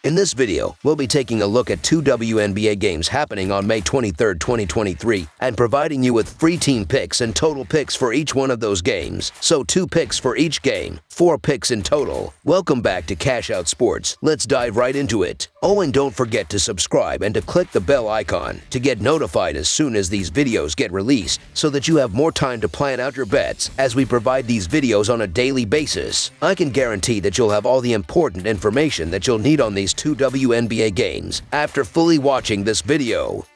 In this video, we'll be taking a look at two WNBA games happening on May 23, 2023, and providing you with free team picks and total picks for each one of those games. So 2 picks for each game, 4 picks in total. Welcome back to Cash Out Sports. Let's dive right into it. Oh, and don't forget to subscribe and to click the bell icon to get notified as soon as these videos get released, so that you have more time to plan out your bets as we provide these videos on a daily basis. I can guarantee that you'll have all the important information that you'll need on these 2 WNBA games after fully watching this video.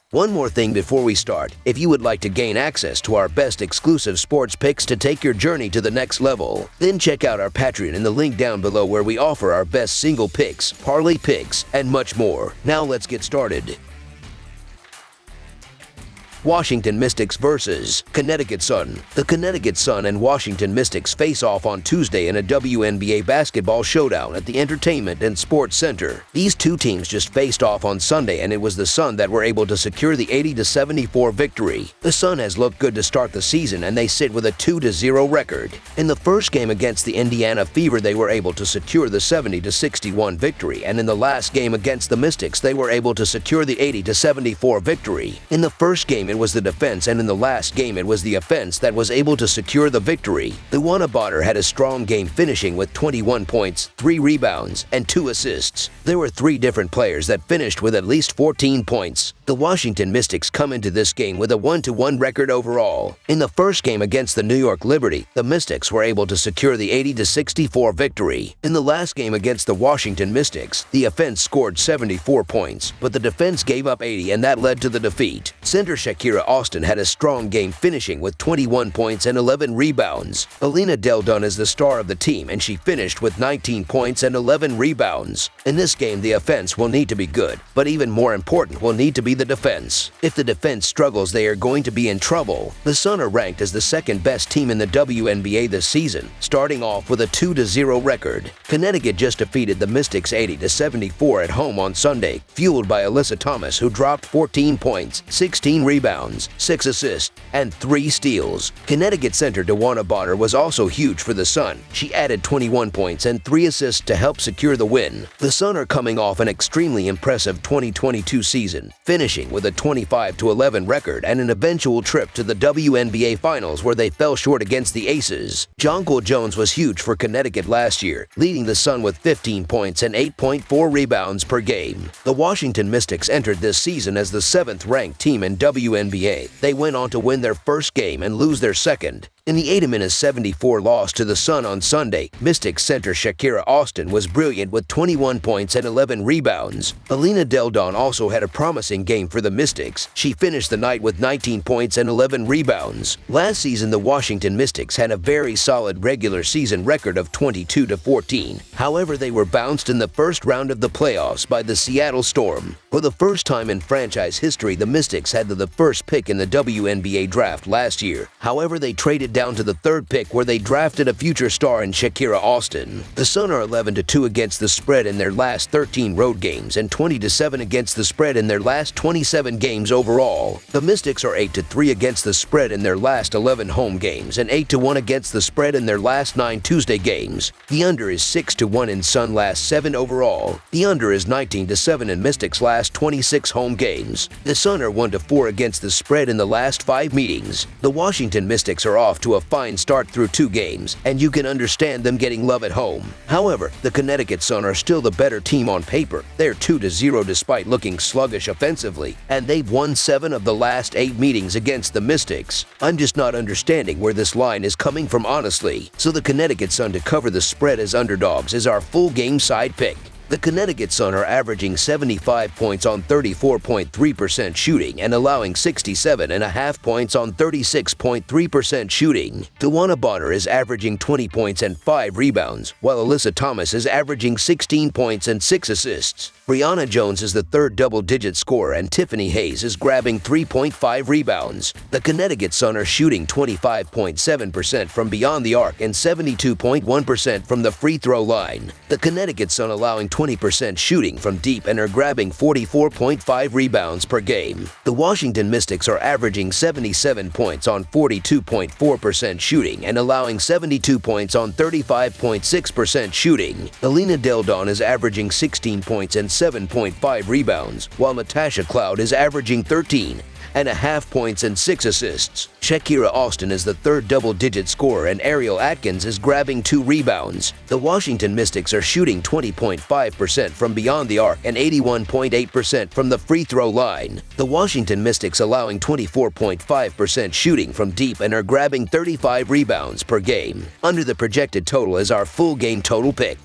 One more thing before we start. If you would like to gain access to our best exclusive sports picks to take your journey to the next level, then check out our Patreon in the link down below, where we offer our best single picks, parlay picks, and much more. Now let's get started. Washington Mystics versus Connecticut Sun. The Connecticut Sun and Washington Mystics face off on Tuesday in a WNBA basketball showdown at the Entertainment and Sports Center. These two teams just faced off on Sunday, and it was the Sun that were able to secure the 80-74 victory. The Sun has looked good to start the season, and they sit with a 2-0 record. In the first game against the Indiana Fever, they were able to secure the 70-61 victory, and in the last game against the Mystics, they were able to secure the 80-74 victory. In the first game, it was the defense, and in the last game it was the offense that was able to secure the victory. The Wannabatter had a strong game, finishing with 21 points, 3 rebounds, and 2 assists. There were 3 different players that finished with at least 14 points. The Washington Mystics come into this game with a 1-1 record overall. In the first game against the New York Liberty, the Mystics were able to secure the 80-64 victory. In the last game against the Washington Mystics, the offense scored 74 points, but the defense gave up 80, and that led to the defeat. Center Shakira Austin had a strong game, finishing with 21 points and 11 rebounds. Alina Del Dunn is the star of the team, and she finished with 19 points and 11 rebounds. In this game, the offense will need to be good, but even more important will need to be the defense. If the defense struggles, they are going to be in trouble. The Sun are ranked as the second best team in the WNBA this season, starting off with a 2-0 record. Connecticut just defeated the Mystics 80-74 at home on Sunday, fueled by Alyssa Thomas, who dropped 14 points, 16 rebounds, 6 assists, and 3 steals. Connecticut center DeWanna Bonner was also huge for the Sun. She added 21 points and 3 assists to help secure the win. The Sun are coming off an extremely impressive 2022 season, finishing with a 25-11 record and an eventual trip to the WNBA Finals, where they fell short against the Aces. Jonquel Jones was huge for Connecticut last year, leading the Sun with 15 points and 8.4 rebounds per game. The Washington Mystics entered this season as the 7th-ranked team in WNBA. They went on to win their first game and lose their second. In the 80-74 loss to the Sun on Sunday, Mystics center Shakira Austin was brilliant with 21 points and 11 rebounds. Alina Del Dunn also had a promising game for the Mystics. She finished the night with 19 points and 11 rebounds. Last season, the Washington Mystics had a very solid regular season record of 22-14. However, they were bounced in the first round of the playoffs by the Seattle Storm. For the first time in franchise history, the Mystics had the first pick in the WNBA draft last year. However, they traded down to the 3rd pick, where they drafted a future star in Shakira Austin. The Sun are 11-2 against the spread in their last 13 road games and 20-7 against the spread in their last 27 games overall. The Mystics are 8-3 against the spread in their last 11 home games and 8-1 against the spread in their last 9 Tuesday games. The under is 6-1 in Sun last 7 overall. The under is 19-7 in Mystics last 26 home games. The Sun are 1-4 against the spread in the last 5 meetings. The Washington Mystics are off to a fine start through 2 games, and you can understand them getting love at home. However, the Connecticut Sun are still the better team on paper. They're 2-0 despite looking sluggish offensively, and they've won 7 of the last 8 meetings against the Mystics. I'm just not understanding where this line is coming from, honestly. So the Connecticut Sun to cover the spread as underdogs is our full game side pick. The Connecticut Sun are averaging 75 points on 34.3% shooting and allowing 67.5 points on 36.3% shooting. DeWanna Bonner is averaging 20 points and 5 rebounds, while Alyssa Thomas is averaging 16 points and 6 assists. Brianna Jones is the 3rd double-digit scorer, and Tiffany Hayes is grabbing 3.5 rebounds. The Connecticut Sun are shooting 25.7% from beyond the arc and 72.1% from the free throw line. The Connecticut Sun allowing 20% shooting from deep and are grabbing 44.5 rebounds per game. The Washington Mystics are averaging 77 points on 42.4% shooting and allowing 72 points on 35.6% shooting. Alina Del Don is averaging 16 points and 7.5 rebounds, while Natasha Cloud is averaging 13.5 points and 6 assists. Shakira Austin is the third double-digit scorer and Ariel Atkins is grabbing 2 rebounds. The Washington Mystics are shooting 20.5% from beyond the arc and 81.8% from the free throw line. The Washington Mystics allowing 24.5% shooting from deep and are grabbing 35 rebounds per game. Under the projected total is our full game total pick.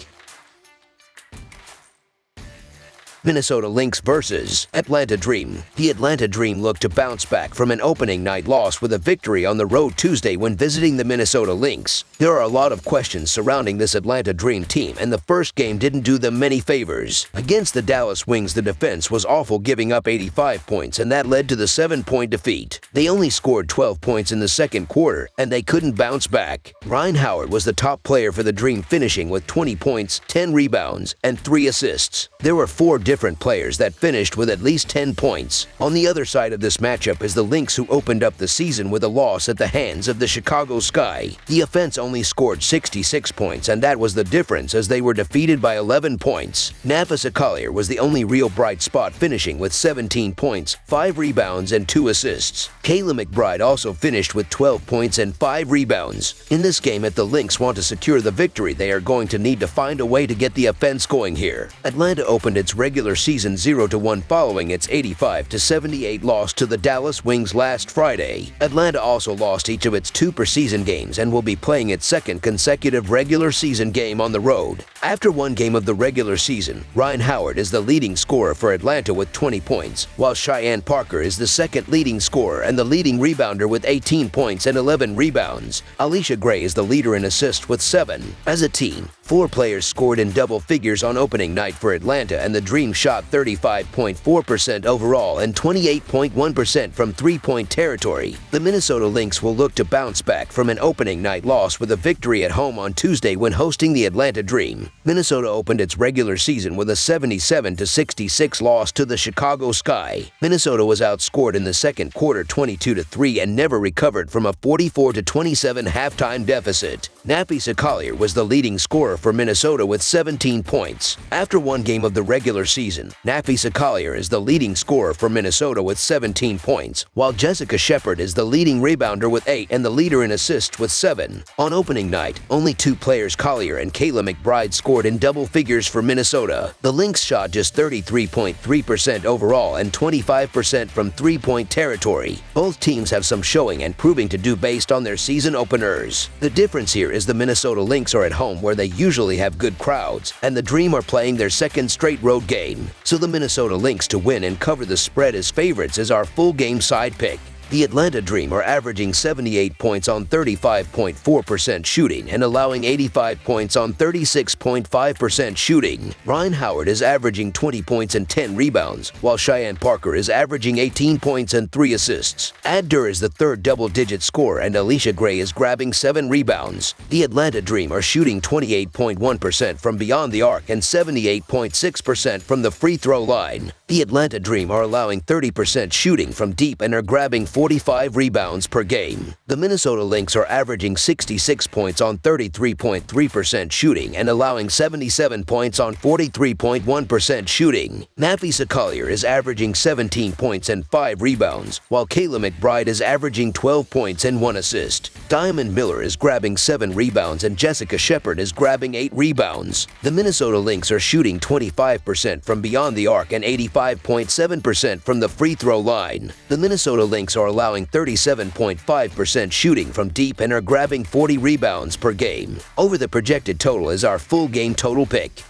Minnesota Lynx versus Atlanta Dream. The Atlanta Dream looked to bounce back from an opening night loss with a victory on the road Tuesday when visiting the Minnesota Lynx. There are a lot of questions surrounding this Atlanta Dream team, and the first game didn't do them many favors. Against the Dallas Wings, the defense was awful, giving up 85 points, and that led to the 7-point defeat. They only scored 12 points in the second quarter, and they couldn't bounce back. Ryan Howard was the top player for the Dream, finishing with 20 points, 10 rebounds, and 3 assists. There were 4 different players that finished with at least 10 points. On the other side of this matchup is the Lynx, who opened up the season with a loss at the hands of the Chicago Sky. The offense only scored 66 points, and that was the difference as they were defeated by 11 points. Nafisa Collier was the only real bright spot, finishing with 17 points, 5 rebounds, and 2 assists. Kayla McBride also finished with 12 points and 5 rebounds. In this game, if the Lynx want to secure the victory, they are going to need to find a way to get the offense going here. Atlanta opened its regular season 0-1 following its 85-78 loss to the Dallas Wings last Friday. Atlanta also lost each of its 2 preseason games and will be playing its second consecutive regular season game on the road. After one game of the regular season, Ryan Howard is the leading scorer for Atlanta with 20 points, while Cheyenne Parker is the second leading scorer and the leading rebounder with 18 points and 11 rebounds. Alicia Gray is the leader in assists with 7. As a team, 4 players scored in double figures on opening night for Atlanta, and the Dream shot 35.4% overall and 28.1% from three-point territory. The Minnesota Lynx will look to bounce back from an opening night loss with a victory at home on Tuesday when hosting the Atlanta Dream. Minnesota opened its regular season with a 77-66 loss to the Chicago Sky. Minnesota was outscored in the second quarter 22-3 and never recovered from a 44-27 halftime deficit. Nafisa Collier was the leading scorer for Minnesota with 17 points. After one game of the regular season, Nafisa Collier is the leading scorer for Minnesota with 17 points, while Jessica Shepard is the leading rebounder with 8 and the leader in assists with 7. On opening night, only 2 players, Collier and Kayla McBride, scored in double figures for Minnesota. The Lynx shot just 33.3% overall and 25% from three-point territory. Both teams have some showing and proving to do based on their season openers. The difference here is the Minnesota Lynx are at home, where they usually have good crowds, and the Dream are playing their second straight road game. So the Minnesota Lynx to win and cover the spread as favorites is our full game side pick. The Atlanta Dream are averaging 78 points on 35.4% shooting and allowing 85 points on 36.5% shooting. Ryan Howard is averaging 20 points and 10 rebounds, while Cheyenne Parker is averaging 18 points and 3 assists. Addur is the third double-digit scorer, and Alicia Gray is grabbing 7 rebounds. The Atlanta Dream are shooting 28.1% from beyond the arc and 78.6% from the free throw line. The Atlanta Dream are allowing 30% shooting from deep and are grabbing 45 rebounds per game. The Minnesota Lynx are averaging 66 points on 33.3% shooting and allowing 77 points on 43.1% shooting. Nafisa Collier is averaging 17 points and 5 rebounds, while Kayla McBride is averaging 12 points and 1 assist. Diamond Miller is grabbing 7 rebounds and Jessica Shepard is grabbing 8 rebounds. The Minnesota Lynx are shooting 25% from beyond the arc and 85.7% from the free throw line. The Minnesota Lynx are allowing 37.5% shooting from deep and are grabbing 40 rebounds per game. Over the projected total is our full game total pick.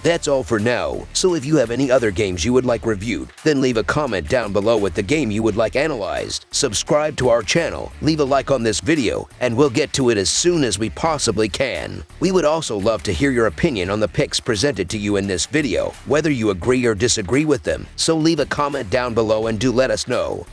That's all for now, so if you have any other games you would like reviewed, then leave a comment down below with the game you would like analyzed. Subscribe to our channel, leave a like on this video, and we'll get to it as soon as we possibly can. We would also love to hear your opinion on the picks presented to you in this video, whether you agree or disagree with them, so leave a comment down below and do let us know.